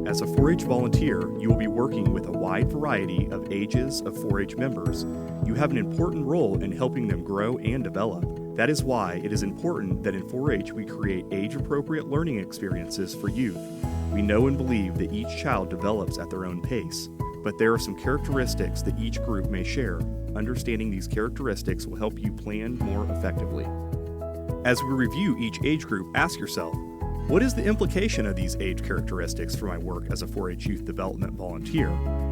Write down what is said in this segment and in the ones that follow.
As a 4-H volunteer, you will be working with a wide variety of ages of 4-H members. You have an important role in helping them grow and develop. That is why it is important that in 4-H we create age-appropriate learning experiences for youth. We know and believe that each child develops at their own pace, but there are some characteristics that each group may share. Understanding these characteristics will help you plan more effectively. As we review each age group, ask yourself, what is the implication of these age characteristics for my work as a 4-H youth development volunteer?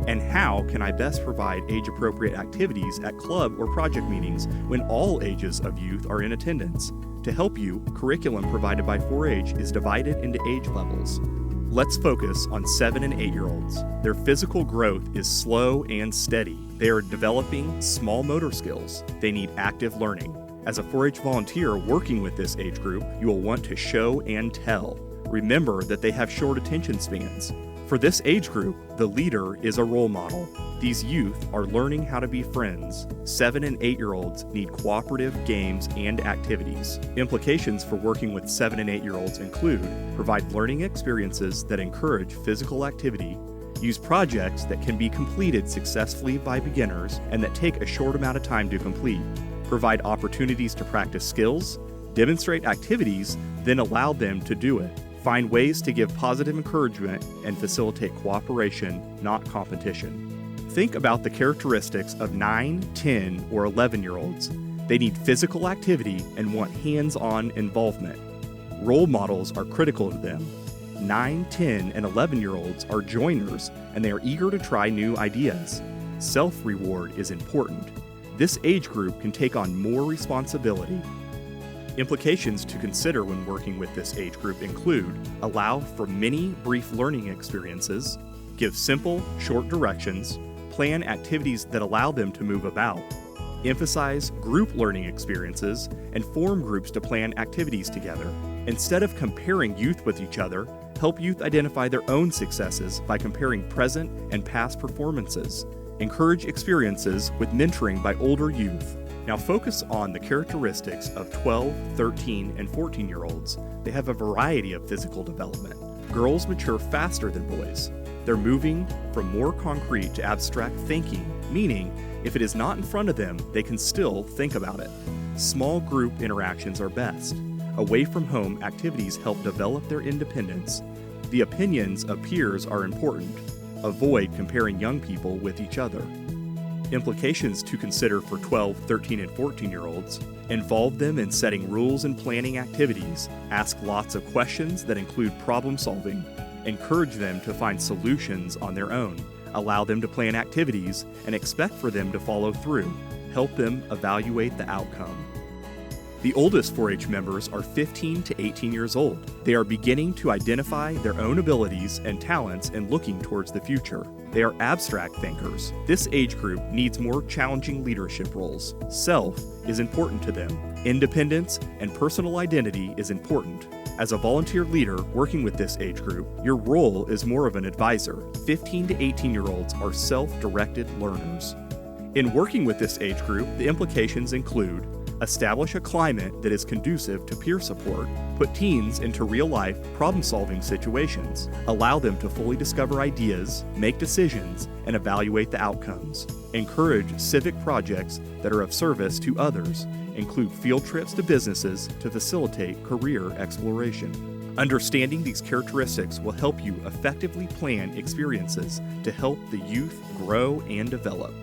And how can I best provide age-appropriate activities at club or project meetings when all ages of youth are in attendance? To help you, curriculum provided by 4-H is divided into age levels. Let's focus on 7 and 8-year-olds. Their physical growth is slow and steady. They are developing small motor skills. They need active learning. As a 4-H volunteer working with this age group, you will want to show and tell. Remember that they have short attention spans. For this age group, the leader is a role model. These youth are learning how to be friends. 7 and 8-year-olds need cooperative games and activities. Implications for working with 7 and 8-year-olds include provide learning experiences that encourage physical activity, use projects that can be completed successfully by beginners and that take a short amount of time to complete, provide opportunities to practice skills, demonstrate activities, then allow them to do it. Find ways to give positive encouragement and facilitate cooperation, not competition. Think about the characteristics of 9, 10, or 11-year-olds. They need physical activity and want hands-on involvement. Role models are critical to them. 9, 10, and 11-year-olds are joiners and they are eager to try new ideas. Self-reward is important. This age group can take on more responsibility. Implications to consider when working with this age group include allow for many brief learning experiences, give simple, short directions, plan activities that allow them to move about, emphasize group learning experiences, and form groups to plan activities together. Instead of comparing youth with each other, help youth identify their own successes by comparing present and past performances. Encourage experiences with mentoring by older youth. Now focus on the characteristics of 12, 13, and 14-year-olds. They have a variety of physical development. Girls mature faster than boys. They're moving from more concrete to abstract thinking, meaning if it is not in front of them, they can still think about it. Small group interactions are best. Away from home activities help develop their independence. The opinions of peers are important. Avoid comparing young people with each other. Implications to consider for 12, 13, and 14-year-olds. Involve them in setting rules and planning activities. Ask lots of questions that include problem solving. Encourage them to find solutions on their own. Allow them to plan activities and expect for them to follow through. Help them evaluate the outcome. The oldest 4-H members are 15 to 18 years old. They are beginning to identify their own abilities and talents and looking towards the future. They are abstract thinkers. This age group needs more challenging leadership roles. Self is important to them. Independence and personal identity is important. As a volunteer leader working with this age group, your role is more of an advisor. 15 to 18-year-olds are self-directed learners. In working with this age group, the implications include establish a climate that is conducive to peer support, put teens into real-life problem-solving situations, allow them to fully discover ideas, make decisions, and evaluate the outcomes. Encourage civic projects that are of service to others, include field trips to businesses to facilitate career exploration. Understanding these characteristics will help you effectively plan experiences to help the youth grow and develop.